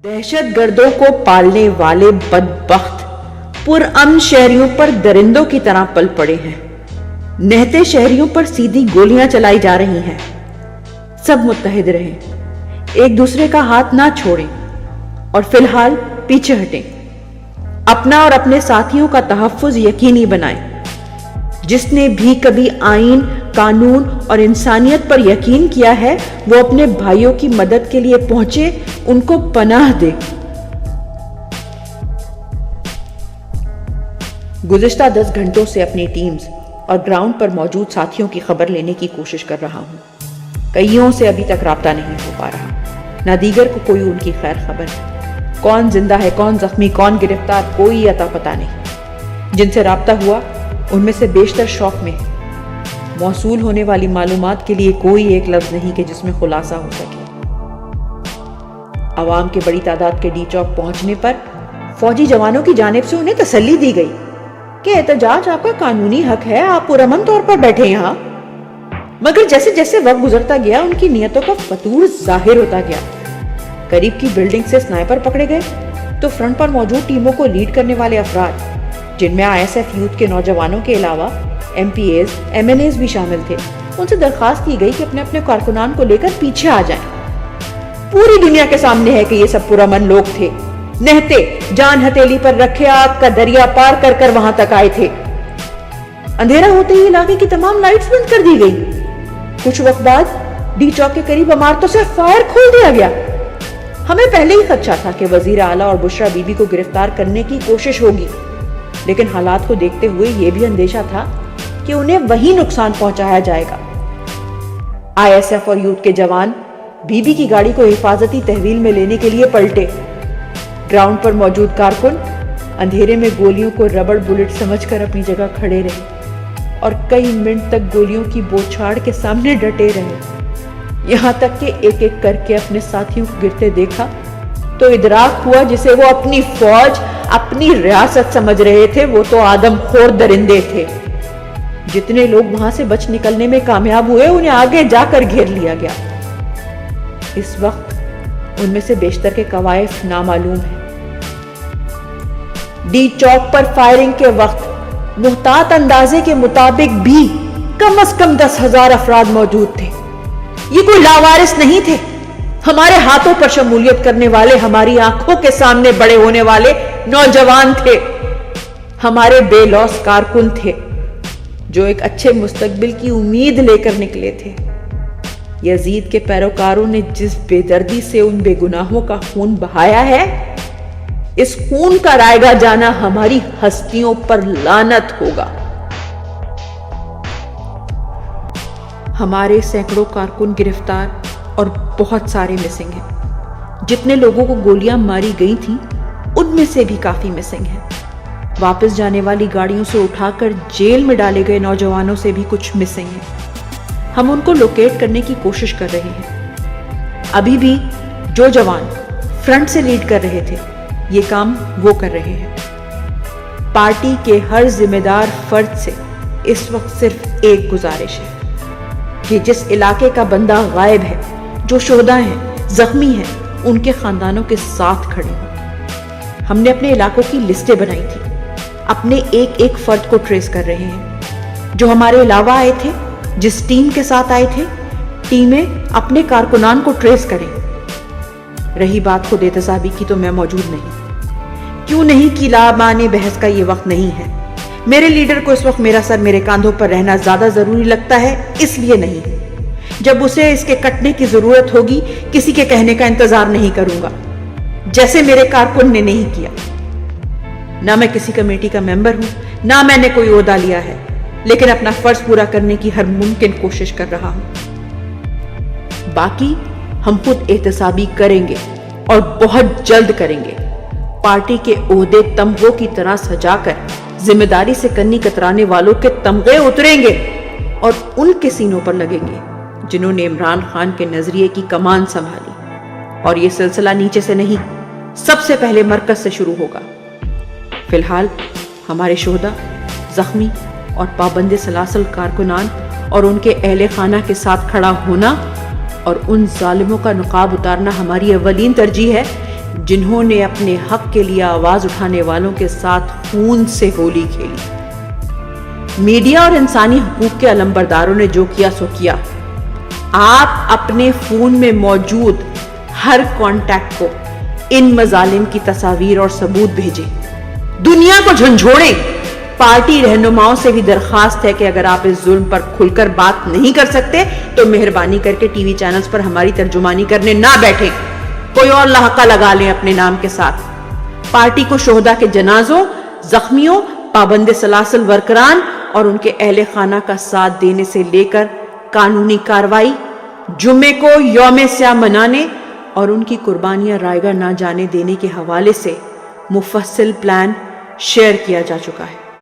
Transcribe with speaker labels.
Speaker 1: دہشت گردوں کو پالنے والے بدبخت پرامن شہریوں پر درندوں کی طرح پل پڑے ہیں۔ نہتے شہریوں پر سیدھی گولیاں چلائی جا رہی ہیں۔ سب متحد رہیں، ایک دوسرے کا ہاتھ نہ چھوڑیں اور فی الحال پیچھے ہٹیں۔ اپنا اور اپنے ساتھیوں کا تحفظ یقینی بنائیں۔ جس نے بھی کبھی آئین، قانون اور انسانیت پر یقین کیا ہے وہ اپنے بھائیوں کی مدد کے لیے پہنچے، ان کو پناہ دے۔ گزشتہ 10 گھنٹوں سے اپنی ٹیمز اور گراؤنڈ پر موجود ساتھیوں کی خبر لینے کی کوشش کر رہا ہوں۔ کئیوں سے ابھی تک رابطہ نہیں ہو پا رہا، نہ دیگر کو کوئی ان کی خیر خبر ہے۔ کون زندہ ہے، کون زخمی، کون گرفتار، کوئی عطا پتہ نہیں۔ جن سے رابطہ ہوا ان میں سے بیشتر شوق میں ہے۔ موصول ہونے والی معلومات کے لیے کوئی ایک لفظ نہیں کہ جس میں خلاصہ ہو سکے۔ عوام کے بڑی تعداد کے ڈی چوک پہنچنے پر فوجی جوانوں کی جانب سے انہیں تسلی دی گئی کہ احتجاج آپ کا قانونی حق ہے، آپ پرامن طور پر بیٹھے یہاں۔ مگر جیسے جیسے وقت گزرتا گیا ان کی نیتوں کا فتور ظاہر ہوتا گیا۔ قریب کی بلڈنگ سے سنائپر پکڑے گئے تو فرنٹ پر موجود ٹیموں کو لیڈ کرنے والے افراد، جن میں ISF یوتھ کے نوجوانوں کے علاوہ MPAs، MNAs بھی شامل تھے، ان سے درخواست کی گئی کہ اپنے اپنے کارکنان کو لے کر پیچھے آ جائیں۔ پوری دنیا کے سامنے ہے کہ یہ سب پرامن لوگ تھے، نہتے جان ہتھیلی پر رکھے آگ کا دریا پار کر کر وہاں تک آئے تھے۔ اندھیرا ہوتے ہی علاقے کی تمام لائٹس بند کر دی گئی۔ کچھ وقت بعد ڈی چوک کے قریب عمارتوں سے فائر کھول دیا گیا۔ ہمیں پہلے ہی خدشہ تھا کہ وزیر اعلیٰ اور بشرا بی بی کو گرفتار کرنے کی کوشش ہوگی، لیکن حالات کو دیکھتے ہوئے یہ بھی اندیشہ تھا کہ انہیں وہی نقصان پہنچایا جائے گا۔ ISF اور یوتھ کے جوان بی بی کی گاڑی کو حفاظتی تحویل میں لینے کے لیے پلٹے۔ گراؤنڈ پر موجود کارکن اندھیرے میں گولیوں کو ربڑ بلٹ سمجھ کر اپنی جگہ کھڑے رہے اور کئی منٹ تک گولیوں کی بوچھاڑ کے سامنے ڈٹے رہے۔ یہاں تک کہ ایک ایک کر کے اپنے ساتھیوں کو گرتے دیکھا تو ادراک ہوا جسے وہ اپنی فوج، اپنی ریاست سمجھ رہے تھے، وہ تو آدم خور درندے تھے۔ جتنے لوگ وہاں سے بچ نکلنے میں کامیاب ہوئے انہیں آگے جا کر گھیر لیا گیا۔ اس وقت ان میں سے بیشتر کے کوائف نامعلوم ہیں۔ ڈی چوک پر فائرنگ کے وقت محتاط اندازے کے مطابق بھی کم از کم 10,000 افراد موجود تھے۔ یہ کوئی لاوارث نہیں تھے، ہمارے ہاتھوں پر شمولیت کرنے والے، ہماری آنکھوں کے سامنے بڑے ہونے والے نوجوان تھے، ہمارے بے لوث کارکن تھے جو ایک اچھے مستقبل کی امید لے کر نکلے تھے۔ یزید کے پیروکاروں نے جس بے دردی سے ان بے گناہوں کا خون بہایا ہے، اس خون کا رائگاں جانا ہماری ہستیوں پر لعنت ہوگا۔ ہمارے سینکڑوں کارکن گرفتار اور بہت سارے مسنگ ہیں۔ جتنے لوگوں کو گولیاں ماری گئی تھیں ان میں سے بھی کافی مسنگ ہیں۔ واپس جانے والی گاڑیوں سے اٹھا کر جیل میں ڈالے گئے نوجوانوں سے بھی کچھ مسنگ ہیں۔ ہم ان کو لوکیٹ کرنے کی کوشش کر رہے ہیں۔ ابھی بھی جو جوان فرنٹ سے لیڈ کر رہے تھے یہ کام وہ کر رہے ہیں۔ پارٹی کے ہر ذمہ دار فرد سے اس وقت صرف ایک گزارش ہے کہ جس علاقے کا بندہ غائب ہے، جو شہدا ہیں، زخمی ہیں، ان کے خاندانوں کے ساتھ کھڑے ہوں۔ ہم نے اپنے علاقوں کی لسٹیں بنائی تھی، اپنے ایک ایک فرد کو ٹریس کر رہے ہیں۔ جو ہمارے علاوہ آئے تھے، جس ٹیم کے ساتھ آئے تھے، ٹیمیں اپنے کارکنان کو ٹریس کریں۔ رہی بات خود احتسابی کی تو میں موجود نہیں۔ کیوں نہیں کی لامعنی بحث کا یہ وقت نہیں ہے۔ میرے لیڈر کو اس وقت میرا سر میرے کاندھوں پر رہنا زیادہ ضروری لگتا ہے، اس لیے نہیں۔ جب اسے اس کے کٹنے کی ضرورت ہوگی کسی کے کہنے کا انتظار نہیں کروں گا، جیسے میرے کارکن نے نہیں کیا۔ نہ میں کسی کمیٹی کا ممبر ہوں، نہ میں نے کوئی عہدہ لیا ہے، لیکن اپنا فرض پورا کرنے کی ہر ممکن کوشش کر رہا ہوں۔ باقی ہم خود احتسابی کریں گے اور بہت جلد کریں گے۔ پارٹی کے عہدے تمغوں کی طرح سجا کر ذمہ داری سے کنی کترانے والوں کے تمغے اتریں گے اور ان کے سینوں پر لگیں گے جنہوں نے عمران خان کے نظریے کی کمان سنبھالی۔ اور یہ سلسلہ نیچے سے نہیں، سب سے پہلے مرکز سے شروع ہوگا۔ فی الحال ہمارے شہدا، زخمی اور پابند سلاسل کارکنان اور ان کے اہل خانہ کے ساتھ کھڑا ہونا اور ان ظالموں کا نقاب اتارنا ہماری اولین ترجیح ہے جنہوں نے اپنے حق کے لیے آواز اٹھانے والوں کے ساتھ خون سے ہولی کھیلی۔ میڈیا اور انسانی حقوق کے علمبرداروں نے جو کیا سو کیا۔ آپ اپنے فون میں موجود ہر کانٹیکٹ کو ان مظالم کی تصاویر اور ثبوت بھیجیں، دنیا کو جھنجھوڑیں۔ پارٹی رہنماؤں سے بھی درخواست ہے کہ اگر آپ اس ظلم پر کھل کر بات نہیں کر سکتے تو مہربانی کر کے ٹی وی چینلز پر ہماری ترجمانی کرنے نہ بیٹھیں، کوئی اور لحاقہ لگا لیں اپنے نام کے ساتھ۔ پارٹی کو شہداء کے جنازوں، زخمیوں، پابند سلاسل ورکران اور ان کے اہل خانہ کا ساتھ دینے سے لے کر قانونی کارروائی، جمعے کو یوم سیاہ منانے اور ان کی قربانیاں رائیگاں نہ جانے دینے کے حوالے سے مفصل پلان شیئر کیا جا چکا ہے۔